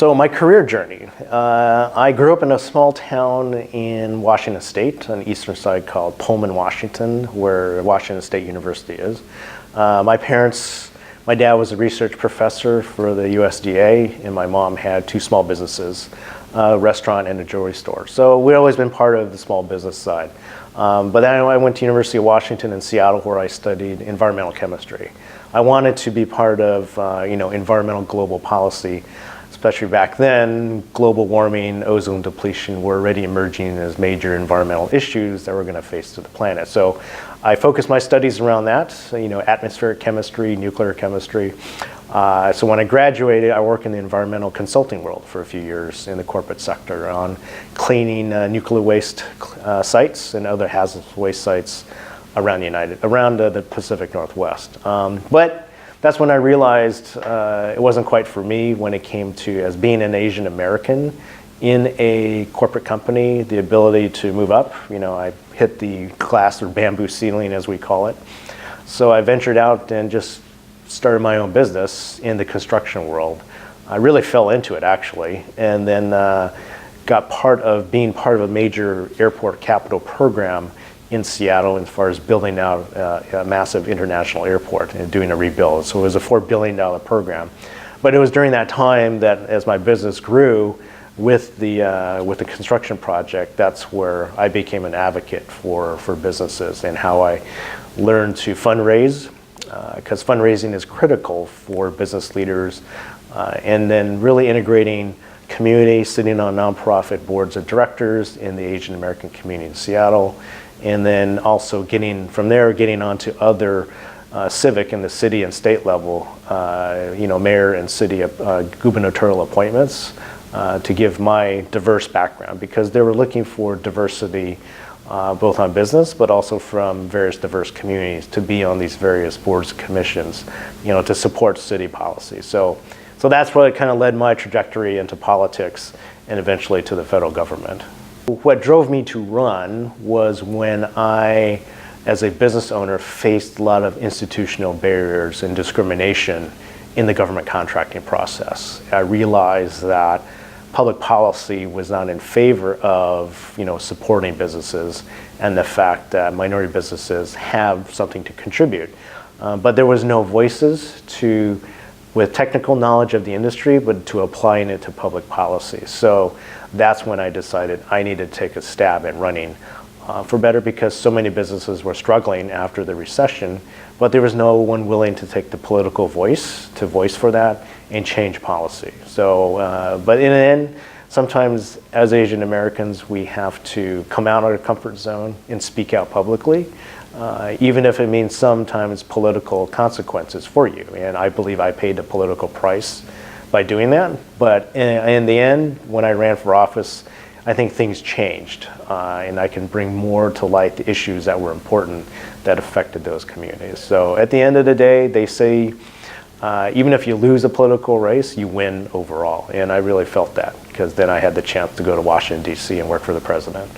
So my career journey. I grew up in a small town in Washington State, on the eastern side called Pullman, Washington, where Washington State University is. My dad was a research professor for the USDA, and my mom had two small businesses, a restaurant and a jewelry store. So we've always been part of the small business side. But then I went to University of Washington in Seattle, where I studied environmental chemistry. I wanted to be part of environmental global policy. Especially back then, global warming, ozone depletion were already emerging as major environmental issues that we're going to face to the planet. So I focused my studies around that, atmospheric chemistry, nuclear chemistry. So when I graduated, I worked in the environmental consulting world for a few years in the corporate sector on cleaning nuclear waste sites and other hazardous waste sites around the Pacific Northwest. But that's when I realized it wasn't quite for me when it came to, as being an Asian American in a corporate company, the ability to move up. I hit the glass or bamboo ceiling, as we call it. So I ventured out and just started my own business in the construction world. I really fell into it, actually, and then got being part of a major airport capital program in Seattle as far as building out a massive international airport and doing a rebuild. So it was a $4 billion program. But it was during that time that, as my business grew with the construction project, that's where I became an advocate for businesses and how I learned to fundraise, because fundraising is critical for business leaders, and then really integrating community, sitting on nonprofit boards of directors in the Asian American community in Seattle, and then also getting onto other civic and the city and state level, mayor and city gubernatorial appointments to give my diverse background, because they were looking for diversity both on business but also from various diverse communities to be on these various boards and commissions, to support city policy. So that's what kind of led my trajectory into politics and eventually to the federal government. What drove me to run was when I, as a business owner, faced a lot of institutional barriers and discrimination in the government contracting process. I realized that public policy was not in favor of, supporting businesses and the fact that minority businesses have something to contribute. But there was no voices with technical knowledge of the industry, but to applying it to public policy. So that's when I decided I needed to take a stab at running for better, because so many businesses were struggling after the recession, but there was no one willing to take the political voice for that and change policy. So, but in the end, sometimes as Asian Americans, we have to come out of our comfort zone and speak out publicly, even if it means sometimes political consequences for you. And I believe I paid the political price by doing that. But in the end, when I ran for office, I think things changed, and I can bring more to light the issues that were important that affected those communities. So at the end of the day, they say, even if you lose a political race, you win overall. And I really felt that, because then I had the chance to go to Washington, D.C. and work for the president.